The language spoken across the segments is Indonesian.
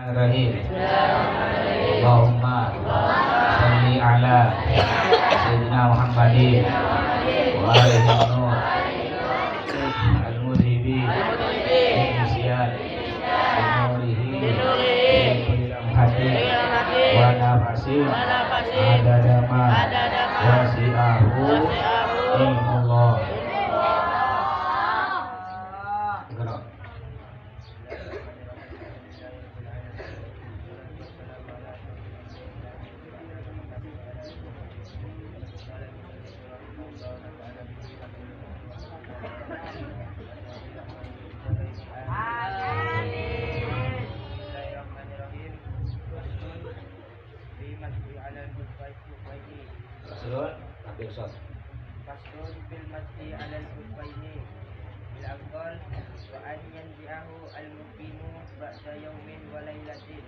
Bismillahirrahmanirrahim. Allahumma sholli ala sayyidina Muhammadin wa alihi nur al-mudhibi al-musyan al-nurihi al-kulli lamhati wa nafasin adadama wasi'ahu ilmullah. Faslun bil masjid alal kufayni bil afdal wa an yanzi'ahu al muqimu ba'da yawmin wa laylatin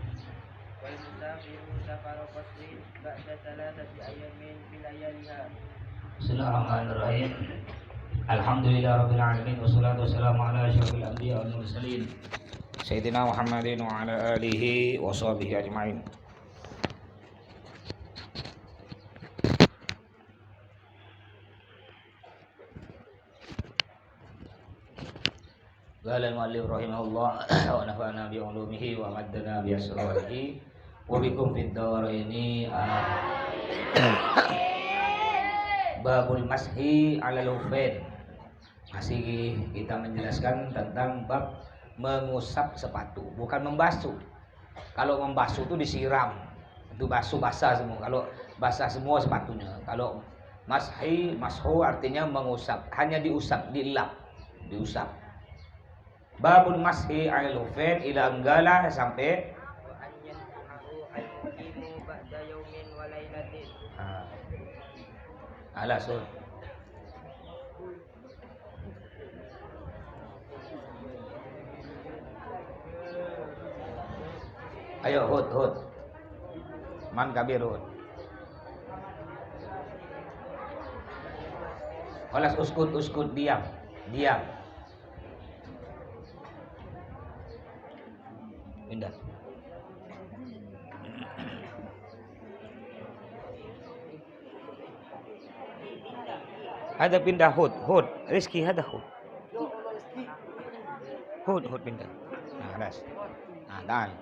wal musafiru safara qasrin ba'da thalathati ayamin bil layaliha. Bismillahirrahmanirrahim. Alhamdulillahirabbil alamin wassalatu wassalamu ala asyrofil anbiya wal mursalin sayyidina Muhammadin wa ala alihi wa sahbihi ajmain. Qala al-mu'allif rahimahullah wa nafa'ana bi 'ulumihi wa maddana bi asrarihi wa bikum fid daraini babul mashi 'alal khuffain. Masih kita menjelaskan tentang bab mengusap sepatu, bukan membasuh. Kalau membasuh itu disiram, itu basuh basah semua. Kalau basah semua sepatunya. Kalau mashu artinya mengusap, hanya diusap, dielap, diusap. Babul mashi 'alal khuffain ila anggala sampai Wa an yanzi'ahu al muqimu ba'da yawmin wa laylatin. Alasun. Ayo hud. Man kabir hud. Walas uskut diam. Pindah. Ada pindah hud. Rizki ada hud pindah. Nah, ras. Nah, dan.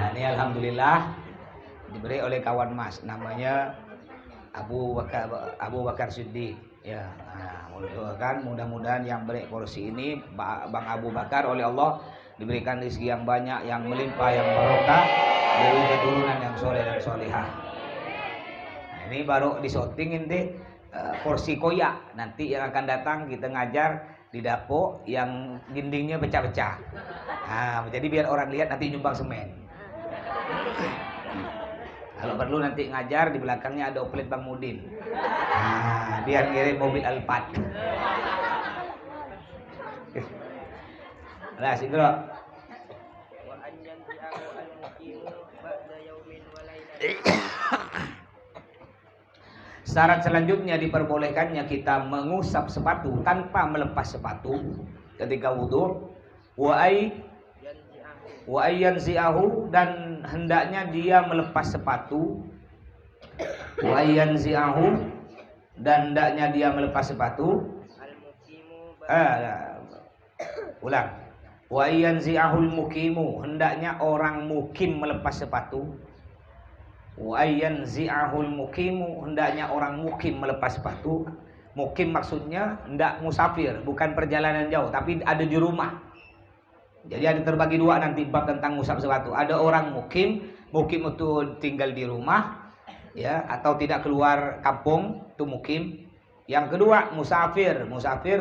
Ini alhamdulillah diberi oleh kawan Mas, namanya Abu Bakar Siddiq. Ya, mudah-mudahan yang beri kursi ini Bang Abu Bakar oleh Allah diberikan rezeki yang banyak, yang melimpah, yang barokah, dari keturunan yang soleh dan solehah. Nah, ini baru disoting ini kursi koyak. Nanti yang akan datang kita ngajar di dapur yang dindingnya pecah-pecah. Nah, jadi biar orang lihat nanti nyumbang semen. Kalau perlu nanti ngajar di belakangnya ada oplet Bang Mudin. Nah, biar ngirim mobil Alphard. Lah, Sigro. Wa an yanzi'ahu al muqimu ba'da yawmin wa laylatin. Syarat selanjutnya diperbolehkannya kita mengusap sepatu tanpa melepas sepatu ketika wudu. Wa ayyanzi'ahu dan hendaknya dia melepas sepatu. Wa ayyanzi'ahu dan hendaknya dia melepas sepatu. Al muqimu Ulang. Wa ayyanzi'ahul muqimu hendaknya orang mukim melepas sepatu. Wa ayyanzi'ahul muqimu hendaknya orang mukim melepas sepatu. Mukim maksudnya hendak musafir, bukan perjalanan jauh, tapi ada di rumah. Jadi ada terbagi dua nanti bab tentang musab sepatu. Ada orang mukim itu tinggal di rumah, ya, atau tidak keluar kampung, itu mukim. Yang kedua musafir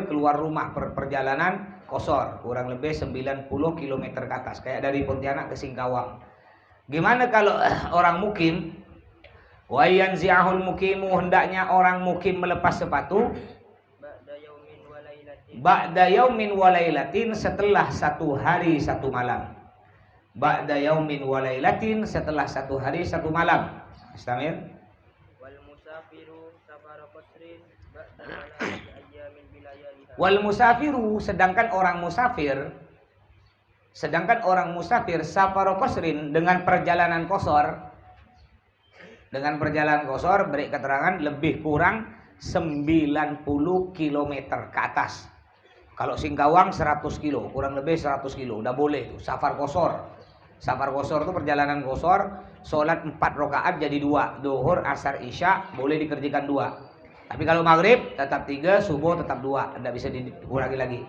keluar rumah perjalanan kosor, kurang lebih 90 km ke atas, kayak dari Pontianak ke Singkawang. Gimana kalau orang mukim Wa yanzi'ahul mukimu, hendaknya orang mukim melepas sepatu ba'da yaumin wa lailatin, setelah satu hari satu malam. Ba'da yaumin wa lailatin, setelah satu hari satu malam. Istamir. Wal musafiru safara qasrin ba'da thalathati ayyamin bilayaliha. Wal musafiru, sedangkan orang musafir safara qasrin, dengan perjalanan kosor. Dengan perjalanan kosor, beri keterangan lebih kurang 90 km ke atas. Kalau Singkawang 100 kilo, kurang lebih 100 kilo, udah boleh tuh, safar kosor. Safar kosor itu perjalanan kosor, sholat 4 rakaat jadi 2, duhur, asar, isya, boleh dikerjakan 2. Tapi kalau maghrib tetap 3, subuh tetap 2, tidak bisa dikurangi lagi.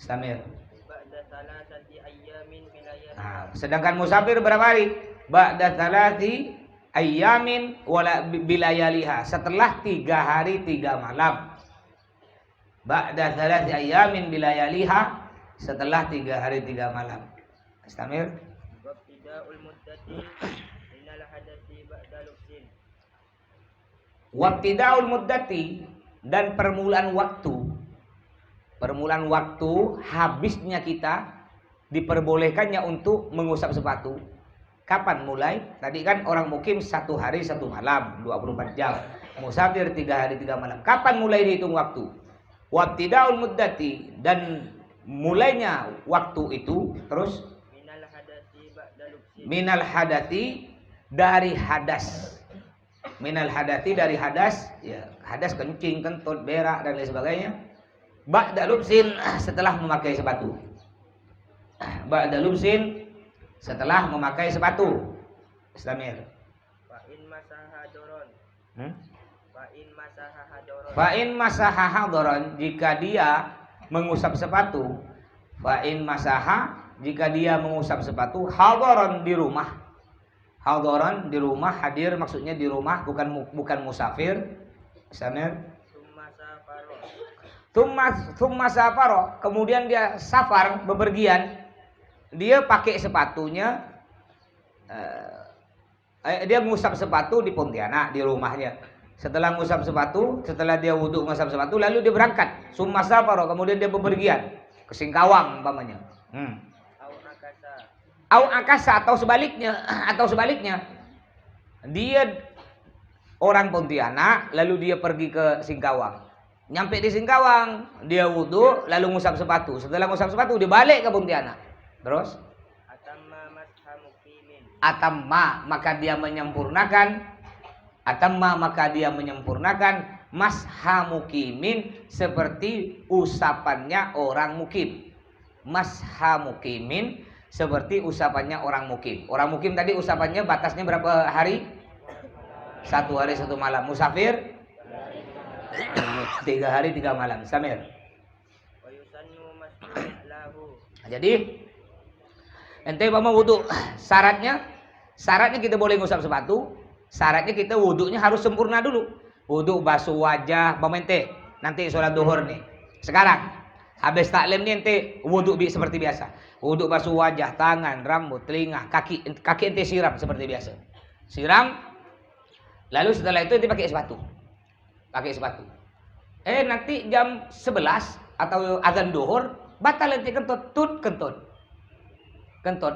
Istamir. Nah, sedangkan musafir berapa hari? Ba'da thalathi ayyamin wala bilayaliha, setelah 3 hari 3 malam. Ba'da thalathi ayyamin bilayaliha, setelah 3 hari 3 malam. Istamir. Wabtida'ul muddati minal hadasi ba'da lubsin. Wabtida'ul muddati, dan permulaan waktu habisnya kita diperbolehkannya untuk mengusap sepatu. Kapan mulai? Tadi kan orang mukim 1 hari 1 malam 24 jam, musafir 3 hari 3 malam. Kapan mulai dihitung waktu? Wabtida'ul muddati, dan mulainya waktu itu terus minal hadati dari hadas. Minal hadati dari hadas, ya, hadas kencing, kentut, berak dan lain sebagainya. Ba'da lubsin, setelah memakai sepatu. Ba'da lubsin, setelah memakai sepatu. Istamir. Fa'in masaha doron. Fa'in masaha hadoron, jika dia mengusap sepatu. Fa'in masaha, jika dia mengusap sepatu. Hadoron, di rumah. Hadoron, di rumah. Hadir maksudnya di rumah, bukan musafir. Istamir. Thumma safaro, kemudian dia safar, bepergian. Dia pakai sepatunya, dia mengusap sepatu di Pontianak, di rumahnya. Setelah mengusap sepatu, setelah dia wudhu mengusap sepatu, lalu dia berangkat. Summa safaro, kemudian dia bepergian ke Singkawang umpamanya. Au akasa, atau sebaliknya. Dia orang Pontianak, lalu dia pergi ke Singkawang. Nyampe di Singkawang, dia wudhu, lalu ngusap sepatu. Setelah ngusap sepatu, dia balik ke Pontianak. Terus atamma, maka dia menyempurnakan. Atamma, maka dia menyempurnakan masha mukimin, seperti usapannya orang mukim. Masha mukimin, seperti usapannya orang mukim. Orang mukim tadi usapannya batasnya berapa hari? 1 hari 1 malam. Musafir 3 hari 3 malam. Samir. Jadi ente mau wudhu, syaratnya kita boleh ngusap sepatu. Syaratnya kita wudhunya harus sempurna dulu. Wudhu basuh wajah, ente nanti sholat duhur nih. Sekarang habis taklim nih ente wudhu seperti biasa. Wudhu basuh wajah, tangan, rambut, telinga, kaki ente siram seperti biasa. Siram. Lalu setelah itu ente pakai sepatu. Nanti jam 11 atau azan duhur batal ente kentut.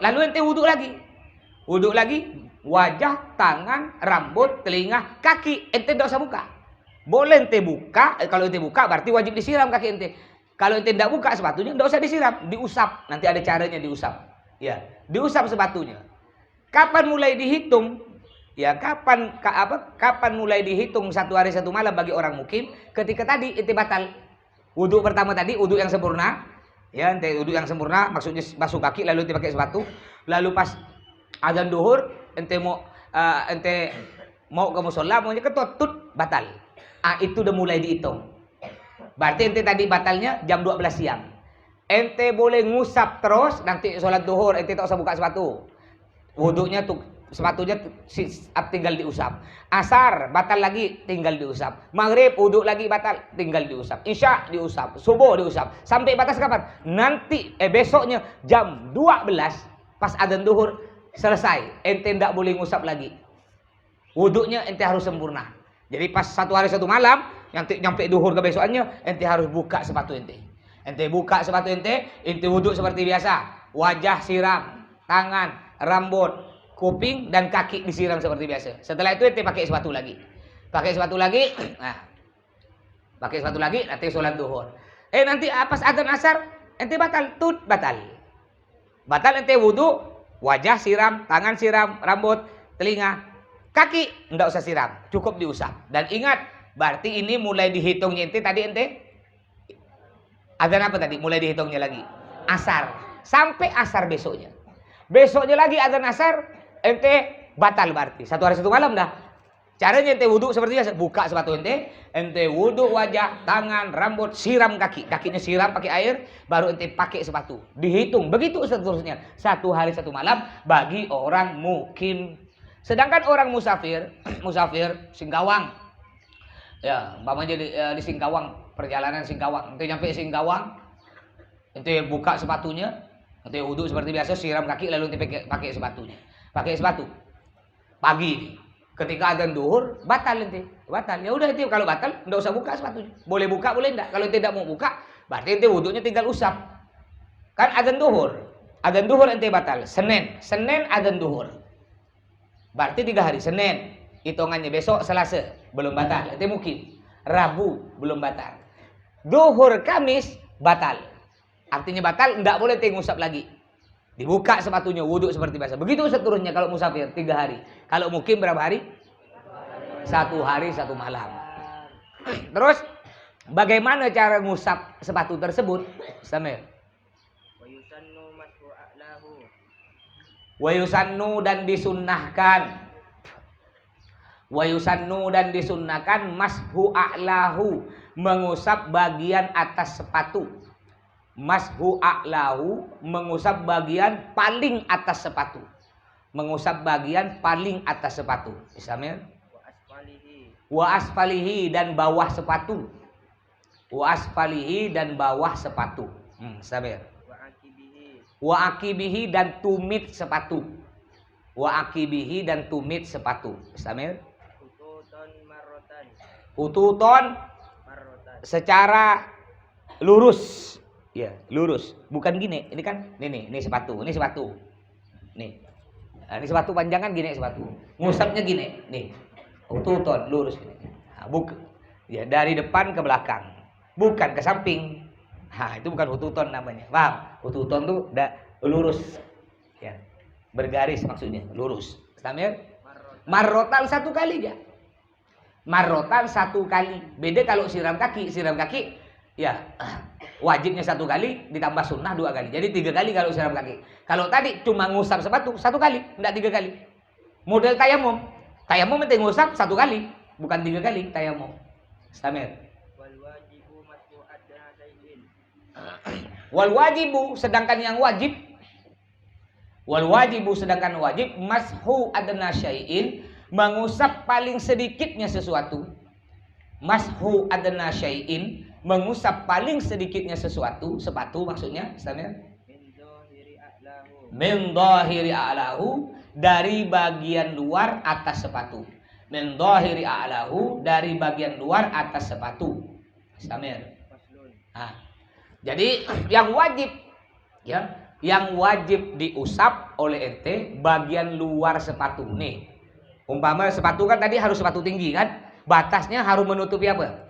Lalu ente wudhu lagi, wajah, tangan, rambut, telinga, kaki ente tidak usah buka. Boleh ente buka, kalau ente buka berarti wajib disiram kaki ente. Kalau ente tidak buka sepatunya tidak usah disiram, diusap. Nanti ada caranya diusap. Ya, diusap sepatunya. Kapan mulai dihitung? Ya, kapan mulai dihitung 1 hari 1 malam bagi orang mukim? Ketika tadi ente batal. Wudhu pertama tadi, wudhu yang sempurna. Ya, ente wudhu yang sempurna, maksudnya basuh kaki lalu ente pakai sepatu. Lalu pas azan duhur ente mau ke musholla, maunya ketut batal. Itu udah mulai dihitung. Berarti ente tadi batalnya jam 12 siang. Ente boleh ngusap terus, nanti sholat duhur ente tak usah buka sepatu. Wudhunya tuh sepatunya tinggal diusap. Asar batal lagi, tinggal diusap. Maghrib wudhu lagi batal, tinggal diusap. Isya diusap, subuh diusap. Sampai batas kapan? Nanti besoknya jam 12 pas adzan duhur selesai, ente ndak boleh ngusap lagi. Wuduknya ente harus sempurna. Jadi pas 1 hari 1 malam, nyampe duhur ke besokannya, ente harus buka sepatu ente. Ente buka sepatu ente wuduk seperti biasa. Wajah siram, tangan, rambut, kuping dan kaki disiram seperti biasa. Setelah itu ente pakai sepatu lagi. Nah, pakai sepatu lagi, nanti sholat duhur. Nanti pas adzan asar, ente batal. Batal ente wudhu, wajah siram, tangan siram, rambut, telinga, kaki enggak usah siram, cukup diusap. Dan ingat, berarti ini mulai dihitungnya ente adzan apa tadi? Mulai dihitungnya lagi asar sampai asar besoknya. Besoknya lagi adzan asar, ente batal berarti 1 hari 1 malam dah. Caranya ente wudhu seperti biasa, buka sepatu ente wudhu wajah, tangan, rambut, siram kakinya siram pakai air, baru ente pakai sepatu. Dihitung begitu seterusnya 1 hari 1 malam bagi orang mukim. Sedangkan orang musafir Singkawang, ya umpamanya di Singkawang, perjalanan Singkawang, ente nyampe Singkawang, ente buka sepatunya, ente wudhu seperti biasa, siram kaki, lalu ente pakai sepatunya, pakai sepatu. Pagi ketika adzan duhur batal. Ya udah ente kalau batal enggak usah buka sepatunya. Boleh buka boleh enggak. Kalau ente tidak mau buka, berarti ente wudhunya tinggal usap. Kan adzan duhur ente batal. Senin adzan duhur. Berarti 3 hari. Senin hitungannya besok Selasa belum batal. Ente mukim. Rabu belum batal. Duhur Kamis batal. Artinya batal, enggak boleh ente ngusap lagi. Dibuka sepatunya, wudhu seperti biasa. Begitu seterusnya kalau musafir 3 hari. Kalau mukim berapa hari? 1 hari 1 malam. Terus bagaimana cara ngusap sepatu tersebut? Samir. Wayusannu dan disunnahkan. Mashu a'lahu, mengusap bagian atas sepatu. Mashu a'lahu, mengusap bagian paling atas sepatu. Samir. Wa asfalihi dan bawah sepatu. Samir. Wa akibihi dan tumit sepatu. Samir. Ututon secara lurus. Ya, lurus. Bukan gini. Ini kan ini sepatu. Nih. Nah, ini sepatu panjangan gini sepatu. Ngusapnya gini. Nih. Ututon lurus gini. Nah, ya, dari depan ke belakang. Bukan ke samping. Nah, itu bukan ututon namanya. Paham? Ututon tuh lurus. Ya. Bergaris maksudnya, lurus. Samir. Marrotan 1 kali ya. Beda kalau siram kaki ya wajibnya 1 kali ditambah sunnah 2 kali. Jadi 3 kali kalau siram kaki. Kalau tadi cuma ngusap sepatu 1 kali, enggak 3 kali. Model tayamum itu ngusap 1 kali, bukan 3 kali tayamum. Samir. Wal wajibu sedangkan wajib mashu adna syai'in, mengusap paling sedikitnya sesuatu. Mengusap paling sedikitnya sesuatu, sepatu maksudnya, Samir. Min dhahiri a'lahu, dari bagian luar atas sepatu. Samir. Nah, jadi yang wajib diusap oleh ente bagian luar sepatu. Nih, umpama sepatu kan tadi harus sepatu tinggi kan, batasnya harus menutupi apa?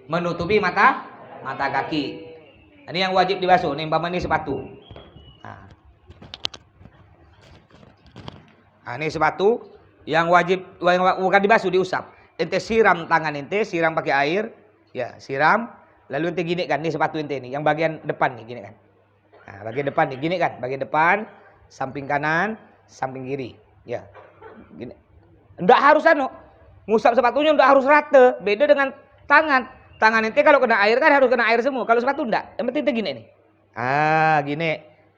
Menutupi mata kaki. Ini yang wajib dibasuh. Nih umpama ini sepatu. Nah, ini sepatu yang bukan dibasuh, diusap. Ente siram tangan ente, siram pakai air, ya siram. Lalu ente gini kan, ini sepatu ente nih, yang bagian depan nih gini kan. Nah, bagian depan nih gini kan, bagian depan, samping kanan, samping kiri, ya. Gini. Enggak harus ngusap sepatunya enggak harus rata. Beda dengan tangan. Tangan ente kalau kena air kan harus kena air semua. Kalau sepatu enggak. Yang penting ente gini nih. Gini.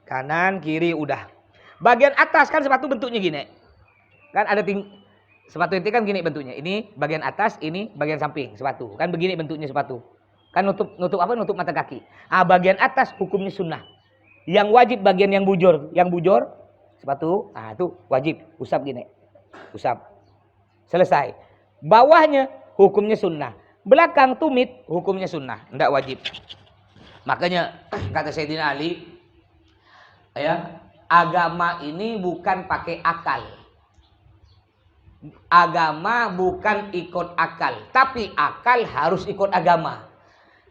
Kanan, kiri udah. Bagian atas kan sepatu bentuknya gini. Kan ada sepatu ente kan gini bentuknya. Ini bagian atas, ini bagian samping sepatu. Kan begini bentuknya sepatu. Kan nutup mata kaki. Bagian atas hukumnya sunnah. Yang wajib bagian yang bujur sepatu. Itu wajib usap gini. Usap. Selesai. Bawahnya hukumnya sunnah. Belakang tumit hukumnya sunnah, tidak wajib. Makanya kata Sayyidina Ali, ya, agama ini bukan pakai akal. Agama bukan ikut akal, tapi akal harus ikut agama.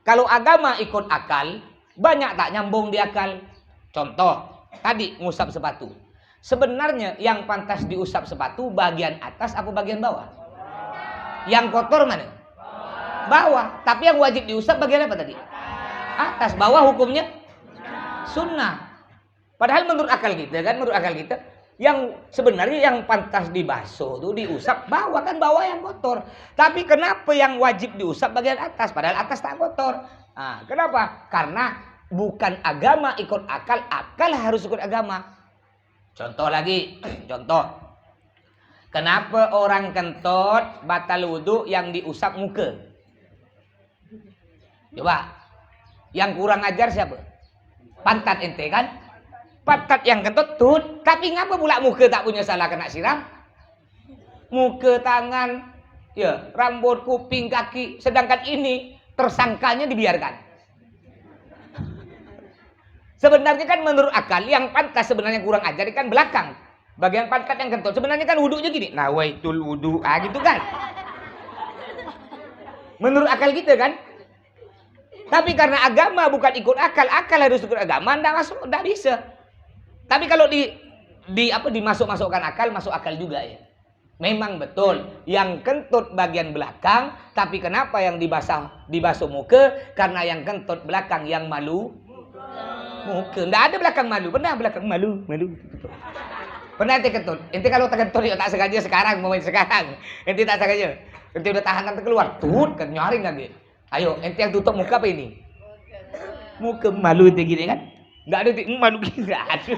Kalau agama ikut akal, banyak tak nyambung di akal. Contoh, tadi ngusap sepatu. Sebenarnya yang pantas diusap sepatu bagian atas apa bagian bawah? Yang kotor mana? Bawah. Tapi yang wajib diusap bagian apa tadi? Atas. Bawah hukumnya sunnah. Padahal menurut akal kita, yang sebenarnya yang pantas dibasuh itu diusap bawah, kan bawah yang kotor. Tapi kenapa yang wajib diusap bagian atas? Padahal atas tak kotor. Nah, kenapa? Karena bukan agama ikut akal, akal harus ikut agama. Contoh lagi, contoh. Kenapa orang kentut batal wudu yang diusap muka? Coba. Yang kurang ajar siapa? Pantat ente kan? Pantat yang kentut tut, tapi ngapa pula muka tak punya salah kena siram? Muka, tangan, ya, rambut, kuping, kaki, sedangkan ini tersangkanya dibiarkan. Sebenarnya kan menurut akal yang pantas sebenarnya kurang ajar kan belakang. Bagian pantat yang kentut sebenarnya kan wudunya gini. Nawaitul wudu, gitu kan. Menurut akal kita kan. Tapi karena agama bukan ikut akal, akal harus ikut agama, enggak bisa. Tapi kalau dimasuk-masukkan akal, masuk akal juga ya. Memang betul, yang kentut bagian belakang, tapi kenapa yang dibasuh muka? Karena yang kentut belakang yang malu muka. Enggak ada belakang malu, pernah belakang malu. Pernah ente kentut? Ente kalau terkentut ya tak sengaja sekarang, momen sekarang. Ente tak sengaja. Ente udah tahan nanti keluar, tut kan nyaring lagi. Ayo, ente yang tutup muka apa ini? Muka malu ente gini kan? Enggak ada malu gini, enggak ada.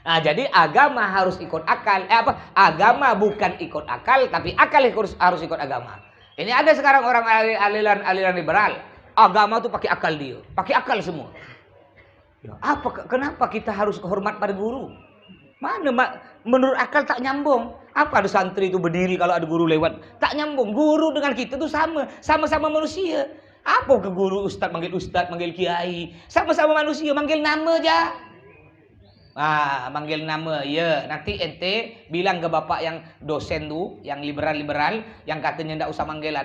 Nah, jadi agama harus ikut akal. Agama bukan ikut akal, tapi akal harus ikut agama. Ini ada sekarang orang aliran liberal. Agama tuh pakai akal dia, pakai akal semua. Ya, kenapa kita harus hormat pada guru? Mana menurut akal tak nyambung. Apa ada santri itu berdiri kalau ada guru lewat? Tak nyambung. Guru dengan kita tuh sama-sama manusia. Apa ke guru ustaz, manggil kiai? Sama-sama manusia, manggil nama aja. Manggil nama, ya. Nanti ente bilang ke bapak yang dosen tuh, yang liberal-liberal, yang katanya ndak usah manggil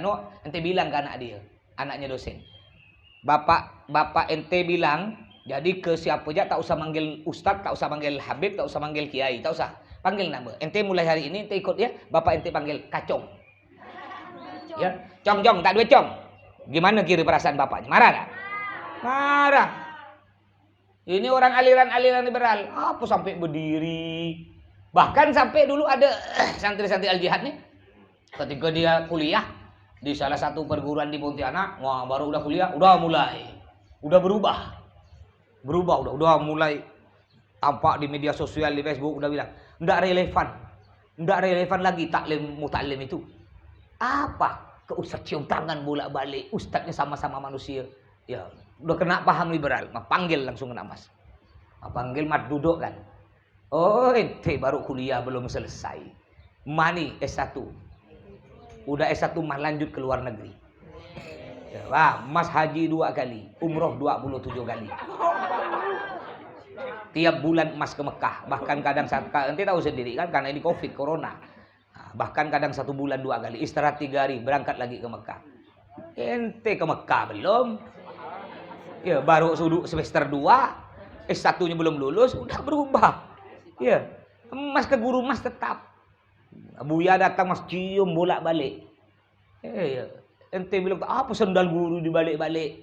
ente bilang ke anak dia, anaknya dosen. Bapak ente bilang, jadi ke siapa aja tak usah manggil ustaz, tak usah manggil habib, tak usah manggil kiai, tak usah. Panggil nama. Ente mulai hari ini ente ikut ya, bapak ente panggil Kacong. Ya, Cong, tak dua Cong. Gimana kira perasaan bapaknya? Marah tak? Marah. Ini orang aliran liberal. Apa sampai berdiri? Bahkan sampai dulu ada santri-santri al-jihad nih. Ketika dia kuliah di salah satu perguruan di Pontianak, wah baru udah kuliah, udah mulai. Udah berubah. Udah mulai tampak di media sosial, di Facebook, udah bilang, enggak relevan lagi taklim mutaklim itu. Apa? Ustaz cium tangan bolak-balik, ustaznya sama-sama manusia. Ya, udah kena paham liberal, panggil langsung kena mas. Panggil mat duduk kan. Oh, ente baru kuliah belum selesai. Mani S1. Udah S1 mah lanjut ke luar negeri. Ya, mas haji 2 kali, umroh 27 kali. Tiap bulan mas ke Mekah, bahkan kadang ente tahu sendiri kan karena ini Covid corona. Bahkan kadang 1 bulan 2 kali, istirahat 3 hari, berangkat lagi ke Mekah. Ente ke Mekah belum? Ya, baru semester 2, S1-nya belum lulus, udah berubah. Ya, mas ke guru mas tetap. Buya datang mas cium bolak-balik. Ya. Ente bilang, apa sendal guru dibalik-balik?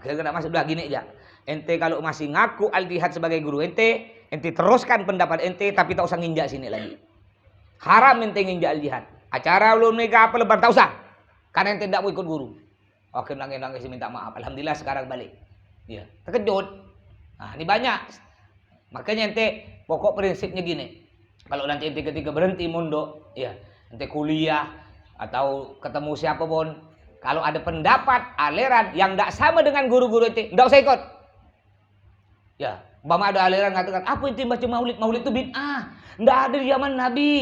Kira-kira mas udah gini aja. Ente kalau masih ngaku al-jihad sebagai guru ente teruskan pendapat ente, tapi tak usah nginjak sini lagi. Haram ente nginjak al-jihad. Acara belum nikah apa lebar tak usah. Karena ente tidak mau ikut guru. Oke, nangis minta maaf. Alhamdulillah sekarang balik. Ya, terkejut. Nah, ini banyak. Makanya ente pokok prinsipnya gini. Kalau nanti ente ketika berhenti mondok, ya, ente kuliah atau ketemu siapapun, kalau ada pendapat aliran yang tidak sama dengan guru-guru ente, tidak usah ikut. Ya, Umpama ada aliran mengatakan, apa ente baca maulid? Maulid itu bid'ah. Enggak ada di zaman Nabi.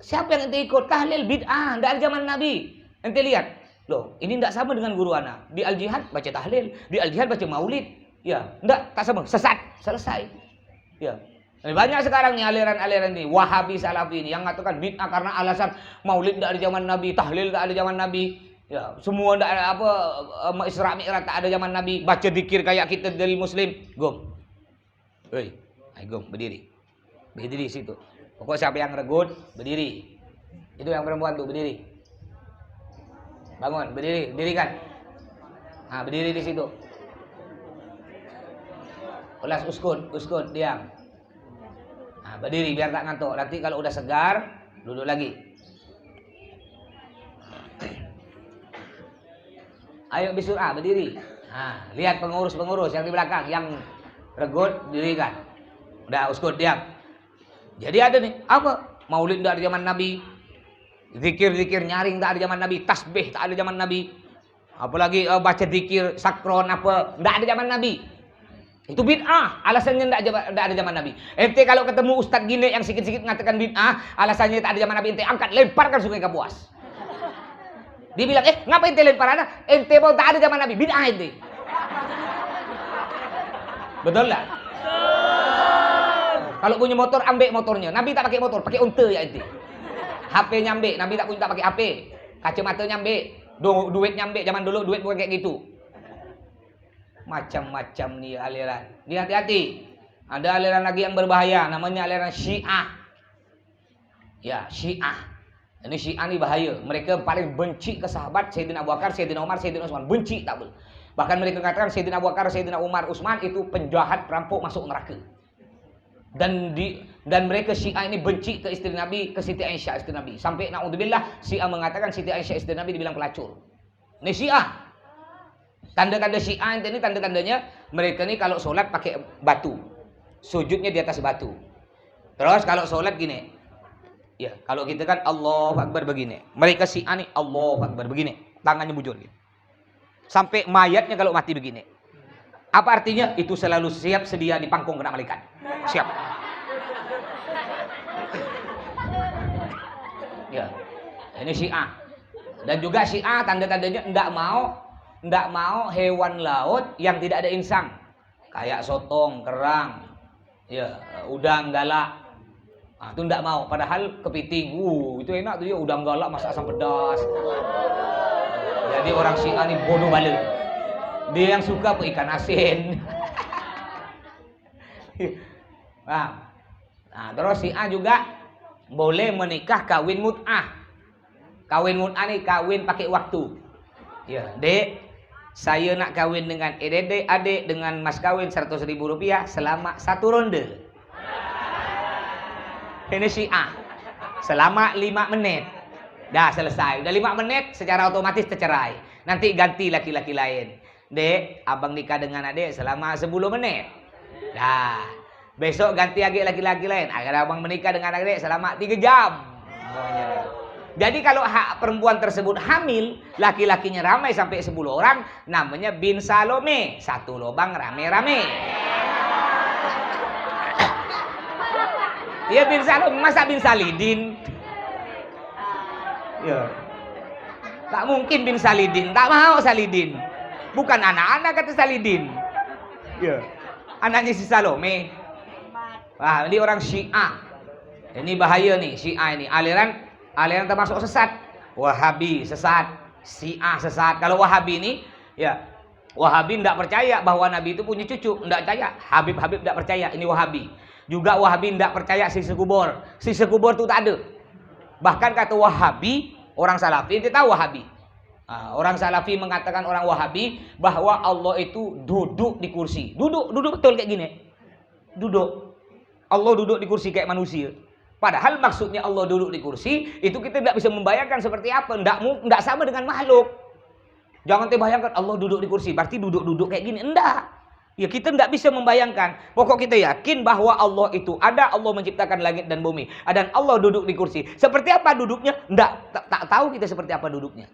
Siapa yang ente ikut? Tahlil bid'ah, enggak ada zaman Nabi. Ente lihat, loh, ini enggak sama dengan guru ana. Di Al-Jihad baca tahlil, di Al-Jihad baca maulid. Ya, enggak, tak sama, sesat, selesai. Ya. Banyak sekarang nih aliran-aliran ini, Wahabi, Salafi ini yang mengatakan bid'ah karena alasan maulid enggak ada zaman Nabi, tahlil enggak ada zaman Nabi. Ya, semua enggak ada apa Isra Mi'raj tak ada zaman Nabi, baca zikir kayak kita dari muslim. Gom. Hei, gom, berdiri. Berdiri di situ. Pokok siapa yang regut, berdiri. Itu yang perempuan tuh, berdiri. Bangun, berdiri, dirikan. Nah, berdiri di situ. Ulas uskun, diam. Nah, berdiri biar tak ngantuk. Nanti kalau udah segar, duduk lagi. Ayo bisurah, berdiri. Nah, lihat pengurus-pengurus yang di belakang, yang regut, dirikan. Udah, uskut, diam. Jadi ada nih, apa? Maulid tak ada zaman Nabi. Zikir-zikir nyaring tak ada zaman Nabi. Tasbih tak ada zaman Nabi. Apalagi baca zikir, sakron apa, tak ada zaman Nabi. Itu bid'ah, alasannya tak ada zaman Nabi. Ente kalau ketemu ustaz gini yang sikit-sikit mengatakan bid'ah, alasannya tak ada zaman Nabi, ente angkat, lemparkan Sungai Kapuas. Dia bilang, ngapain ente lempar anak? Ente mau tak ada zaman Nabi, bid'ah ente. Betul lah? Kalau punya motor, ambek motornya. Nabi tak pakai motor, pakai unta ya ente. HP-nya ambek, Nabi tak pakai HP. Kacamatanya ambek, duit nyambek. Zaman dulu duit bukan kayak gitu. Macam-macam nih aliran. Dia hati-hati. Ada aliran lagi yang berbahaya, namanya aliran Syiah. Ya, Syiah. Ini Syiah nih bahaya. Mereka paling benci ke sahabat Sayyidina Abu Bakar, Sayyidina Umar, Sayyidina Utsman. Benci tak boleh. Bahkan mereka katakan Sayyidina Abu Bakar, Sayyidina Umar, Utsman itu penjahat, perampok masuk neraka. Dan mereka Syiah ini benci ke istri Nabi, ke Siti Aisyah istri Nabi. Sampai naudzubillah Syiah mengatakan Siti Aisyah istri Nabi dibilang pelacur. Ini Syiah. Tanda-tanda Syiah ini tanda-tandanya mereka ini kalau sholat pakai batu. Sujudnya di atas batu. Terus kalau sholat gini. Ya, kalau kita kan Allahu Akbar begini. Mereka Syiah nih Allahu Akbar begini. Tangannya bujur gitu. Sampai mayatnya kalau mati begini. Apa artinya? Itu selalu siap sedia dipangkung kena malaikat. Siap. Ya. Ini Syiah. Dan juga Syiah tanda-tandanya enggak mau hewan laut yang tidak ada insang. Kayak sotong, kerang, ya, udang, galak. Nah, itu enggak mau. Padahal kepiting, itu enak tuh ya, udang galak masak asam pedas. Jadi orang Syiah ini bodoh balik. Dia yang suka ikan asin. Nah, terus Syiah juga boleh menikah kawin mut'ah. Kawin mut'ah nih kawin pakai waktu. Ya, Dek, saya nak kawin dengan adik dengan mas kawin 100.000 rupiah selama 1 ronde. Ini Syiah. Selama 5 menit. Dah selesai. Udah 5 menit secara otomatis tercerai. Nanti ganti laki-laki lain. Dek, abang nikah dengan adik selama 10 menit. Dah. Besok ganti laki-laki lain. Agar abang menikah dengan adik selama 3 jam. Jadi kalau perempuan tersebut hamil, laki-lakinya ramai sampai 10 orang, namanya bin Salome. 1 lubang rame-rame. Ya bin Salome, masa bin Salidin? Ya. Tak mungkin bin Salidin, tak mau Salidin. Bukan anak-anak kata Salidin. Ya. Anaknya si Salome. Wah, ini orang Syiah. Ini bahaya nih, Syiah ini. Aliran termasuk sesat. Wahabi sesat, Syiah sesat. Kalau Wahabi ini, ya, Wahabi tidak percaya bahwa Nabi itu punya cucu, tidak percaya. Habib tidak percaya, ini Wahabi. Juga Wahabi tidak percaya sisa kubur. Sisa kubur itu tak ada. Bahkan kata Wahabi, orang Salafi, kita tahu Wahabi. Nah, orang Salafi mengatakan orang Wahabi bahwa Allah itu duduk di kursi. Duduk betul kayak gini. Duduk. Allah duduk di kursi kayak manusia. Padahal maksudnya Allah duduk di kursi, itu kita tidak bisa membayangkan seperti apa. Tidak sama dengan makhluk. Jangan bayangkan Allah duduk di kursi, berarti duduk kayak gini. Enggak. Ya kita tidak bisa membayangkan. Pokok kita yakin bahwa Allah itu ada, Allah menciptakan langit dan bumi. Dan Allah duduk di kursi. Seperti apa duduknya? Tak tahu kita seperti apa duduknya.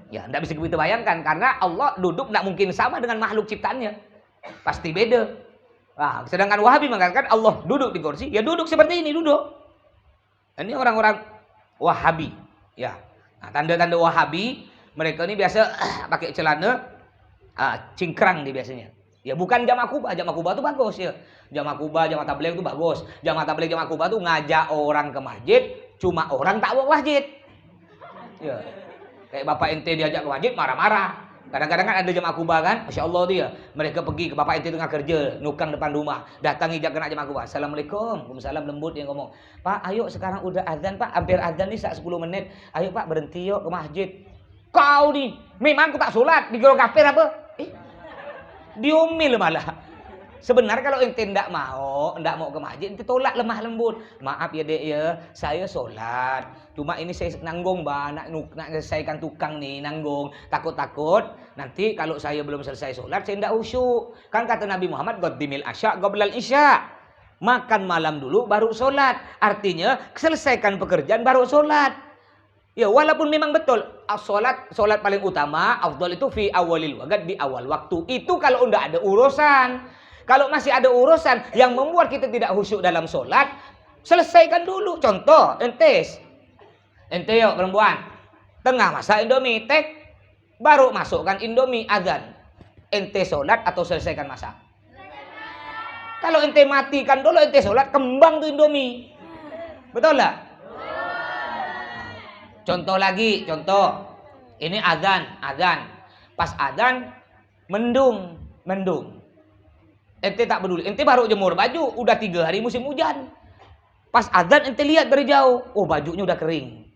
Ya tidak bisa kita bayangkan. Karena Allah duduk tidak mungkin sama dengan makhluk ciptaannya. Pasti beda. Nah, sedangkan Wahabi mengatakan Allah duduk di kursi, ya duduk seperti ini, duduk. Ini orang-orang Wahabi, ya. Nah, tanda-tanda Wahabi, mereka ini biasa pakai celana cingkrang nih biasanya. Ya bukan jamaah Kubah itu bagus ya. Jamaah Kubah, jamaah tabligh itu bagus. Jamaah tabligh, jamaah Kubah itu ngajak orang ke masjid, cuma orang tak bawa masjid. Ya. Kayak bapak ente diajak ke masjid marah-marah. Kadang-kadang kan ada jemaah Kubah kan, Masya Allah dia. Mereka pergi ke bapak ente tengah kerja, nukang depan rumah. Datang hijab kena jemaah Kubah. Assalamualaikum. Waalaikumsalam, lembut dia ngomong. Pak, ayo sekarang udah azan Pak. Hampir azan nih 10 menit. Ayo Pak berhenti yuk ke masjid. Kau nih, memang aku tak sholat. Dikira kafir apa? Diomil malah. Sebenarnya kalau ente ndak mau ke masjid, ente tolak lemah lembut. Maaf ya dek ya, saya sholat. Cuma ini saya nanggung nak selesaikan tukang nih, nanggung. Takut-takut nanti kalau saya belum selesai sholat, saya ndak khusyuk. Kan kata Nabi Muhammad, qaddimil asya qablal isya. Makan malam dulu baru sholat. Artinya selesaikan pekerjaan baru sholat. Ya walaupun memang betul sholat paling utama, afdal itu fi awalil waqt, di awal waktu. Itu kalau ndak ada urusan. Kalau masih ada urusan yang membuat kita tidak khusyuk dalam sholat, selesaikan dulu. Contoh, ente yuk perempuan, tengah masak Indomie, baru masukkan Indomie, azan. Ente sholat atau selesaikan masak? Kalau ente matikan dulu, ente sholat, kembang tuh Indomie. Betul lah? Contoh lagi, ini azan. Pas azan, mendung. Ente tak peduli, ente baru jemur baju, udah 3 hari musim hujan. Pas azan ente lihat dari jauh, oh bajunya udah kering.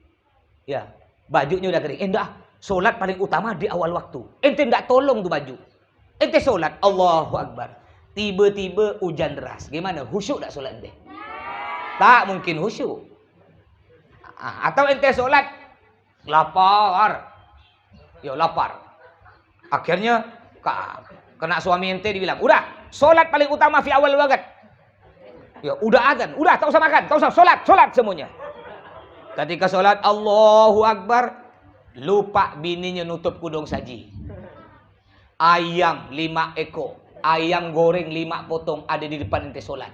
Ya, bajunya udah kering. Enggak, sholat paling utama di awal waktu. Ente enggak tolong tuh baju. Ente sholat, Allahu Akbar. Tiba-tiba hujan deras. Gimana? Khusyuk tak sholat ente? Tak mungkin khusyuk. Atau ente sholat, lapar. Ya lapar. Akhirnya kena suami ente dibilang, udah. Sholat paling utama fi awal waqt. Ya udah azan, udah tak usah makan, tak usah sholat semuanya. Ketika sholat Allahu Akbar, lupa bininya nutup kudung saji. Ayam 5 ekor, ayam goreng 5 potong ada di depan ente sholat.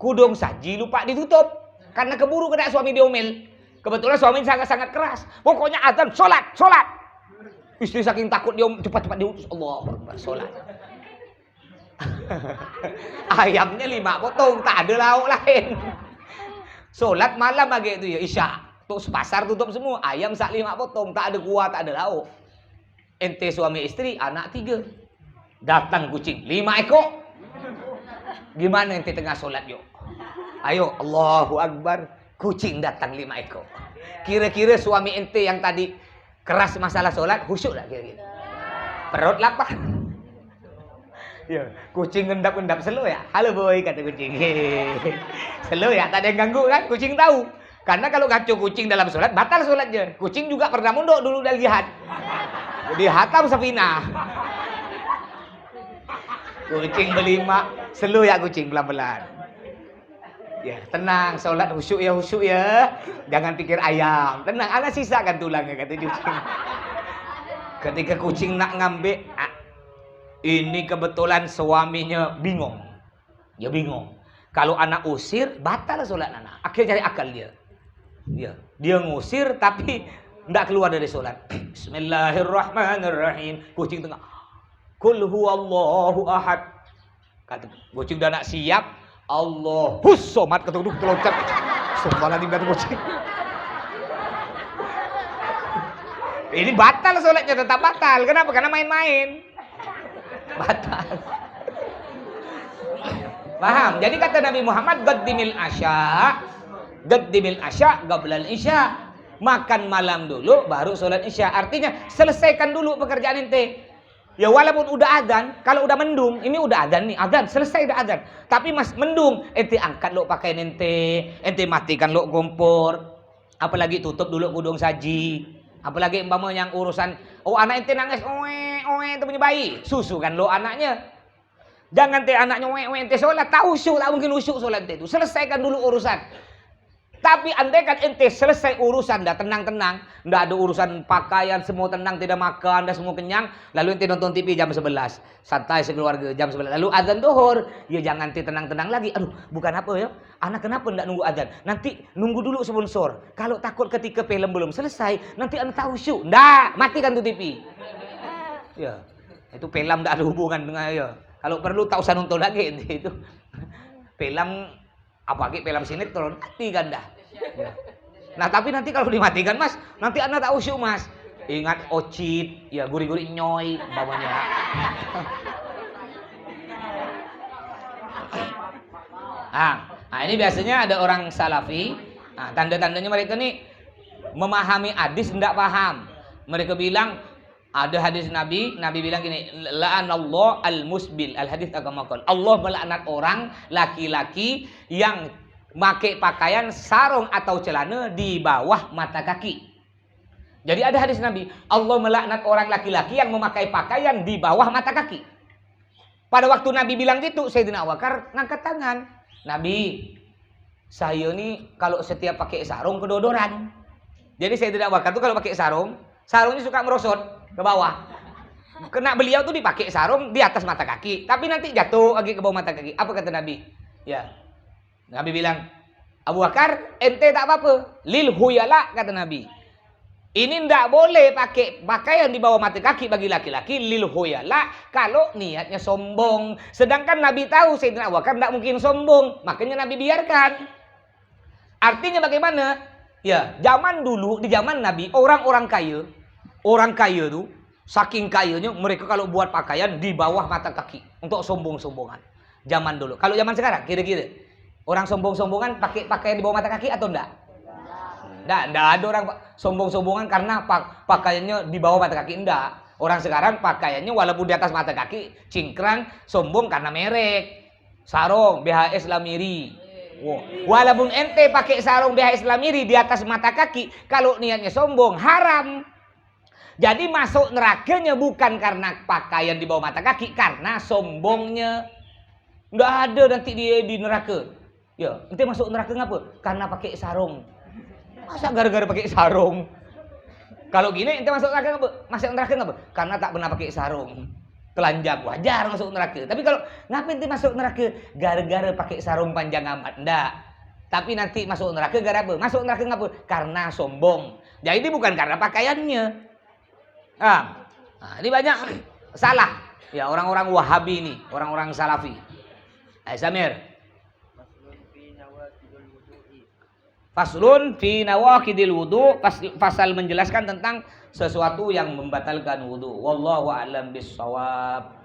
Kudung saji lupa ditutup karena keburu kena suami diomel. Kebetulan suami sangat keras. Pokoknya azan sholat. Istri saking takut dia cepat-cepat diutus Allahu Akbar sholat. Ayamnya 5 potong, tak ada lauk lain. Sholat malam lagi itu ya, isya. Tuh pasar tutup semua, ayam 5 potong, tak ada kuah, tak ada lauk. Ente suami istri, anak 3. Datang kucing 5 ekor. Gimana ente tengah sholat yuk? Ayo, Allahu Akbar. Kucing datang 5 ekor. Kira-kira suami ente yang tadi keras masalah sholat, khusyuk tak kira-kira? Perut lapar. Ya, kucing ngendap-ngendap slow ya. Halo boy, kata kucing. Slow ya, tak ada yang ganggu kan? Kucing tahu. Karena kalau ngaco kucing dalam sholat, batal sholatnya. Kucing juga pernah mondok dulu dari jihad. Jadi hatam safina. Kucing berlima, slow ya kucing pelan-pelan. Ya, tenang, sholat khusyuk ya. Jangan pikir ayam. Tenang, anak sisakan tulangnya, kata kucing. Ketika kucing nak ngambil, ini kebetulan suaminya bingung. Ya bingung. Kalau anak usir, batal sholat anak. Akhirnya cari akal dia. Dia ngusir tapi tidak keluar dari sholat. Bismillahirrahmanirrahim. Kucing tengah. Qul huwallahu ahad. Kata kucing udah nak siap. Allahus somad. Kata duduk teloncat. Subhanallah kata kucing. Ini batal sholatnya, tetap batal. Kenapa? Karena main-main. Batal. Paham? Jadi kata Nabi Muhammad, qaddimil asya qablal isya. Makan malam dulu baru sholat isya. Artinya selesaikan dulu pekerjaan ente. Ya walaupun udah azan, kalau udah mendung, ini udah azan nih, azan selesai udah azan. Tapi mas mendung, ente angkat lo pakaian ente matikan lo kompor. Apalagi tutup dulu kudung saji. Apalagi umpama yang urusan, oh anak ente nangis, itu punya bayi, susu kan lo anaknya. Jangan anaknya ente sholat, tak usyuk, tak mungkin usyuk sholat ente itu. Selesaikan dulu urusan. Tapi andai kan ente selesai urusan, dah tenang-tenang, ndak ada urusan pakaian, semua tenang, tidak makan, dah semua kenyang, lalu ente nonton TV jam 11, santai sekeluarga jam 11, lalu azan duhur, ya jangan ente tenang-tenang lagi. Aduh, bukan apa ya, anak kenapa ndak nunggu azan? Nanti nunggu dulu sponsor. Kalau takut ketika film belum selesai, nanti anak tahu syuk. Ndak, matikan tuh TV. Ya, itu film ndak ada hubungan dengan ya. Kalau perlu tak usah nonton lagi ente itu. Film apalagi film sinetron matikan dah. Ya. Nah tapi nanti kalau dimatikan mas, nanti anak tak usyuk mas. Ingat Ocit, ya guri-guri nyoy, umpamanya. Nah ini biasanya ada orang salafi. Nah, tanda-tandanya mereka nih memahami hadis tidak paham. Mereka bilang ada hadis Nabi bilang gini, la'anallahu al-musbil, al-hadis agama kon. Allah melaknat orang laki-laki yang pakai pakaian sarung atau celana di bawah mata kaki. Jadi ada hadis Nabi, Allah melaknat orang laki-laki yang memakai pakaian di bawah mata kaki. Pada waktu Nabi bilang gitu, Sayyidina Abu Bakar ngangkat tangan. Nabi, saya nih kalau setiap pakai sarung kedodoran. Jadi Sayyidina Abu Bakar tuh kalau pakai sarungnya suka merosot ke bawah. Kena beliau tuh dipakai sarung di atas mata kaki, tapi nanti jatuh lagi ke bawah mata kaki. Apa kata Nabi? Ya. Nabi bilang, Abu Bakar, ente tak apa-apa. Lil huyala, kata Nabi. Ini ndak boleh pakai pakaian di bawah mata kaki bagi laki-laki, lil huyala, kalau niatnya sombong. Sedangkan Nabi tahu Sayyidina Abu Bakar ndak mungkin sombong, makanya Nabi biarkan. Artinya bagaimana? Ya, zaman dulu, di zaman Nabi, orang kaya tuh, saking kayanya mereka kalau buat pakaian di bawah mata kaki untuk sombong-sombongan. Zaman dulu. Kalau zaman sekarang, kira-kira orang sombong-sombongan pakai pakaian di bawah mata kaki atau enggak? Enggak ada orang sombong-sombongan karena pakaiannya di bawah mata kaki, enggak. Orang sekarang pakaiannya walaupun di atas mata kaki, cingkrang, sombong karena merek. Sarung BHS Lamiri. Wow. Walaupun ente pakai sarung BHS Lamiri di atas mata kaki, kalau niatnya sombong, haram. Jadi masuk nerakanya bukan karena pakaian di bawah mata kaki, karena sombongnya. Nggak ada nanti dia di neraka. Ya, ente masuk neraka ngapa? Karena pakai sarung. Masa gara-gara pakai sarung? Kalau gini ente masuk neraka ngapa? Masuk neraka ngapa? Karena tak pernah pakai sarung. Telanjang, wajar masuk neraka. Tapi kalau ngapa ente masuk neraka? Gara-gara pakai sarung panjang amat. Nggak. Tapi nanti masuk neraka gara apa? Masuk neraka ngapa? Karena sombong. Jadi ini bukan karena pakaiannya. Nah, ini banyak salah ya orang-orang Wahabi ini, orang-orang Salafi. Samir. Faslun fi nawaqidil wudu, pasal menjelaskan tentang sesuatu yang membatalkan wudu. Wallahu a'lam bissawab.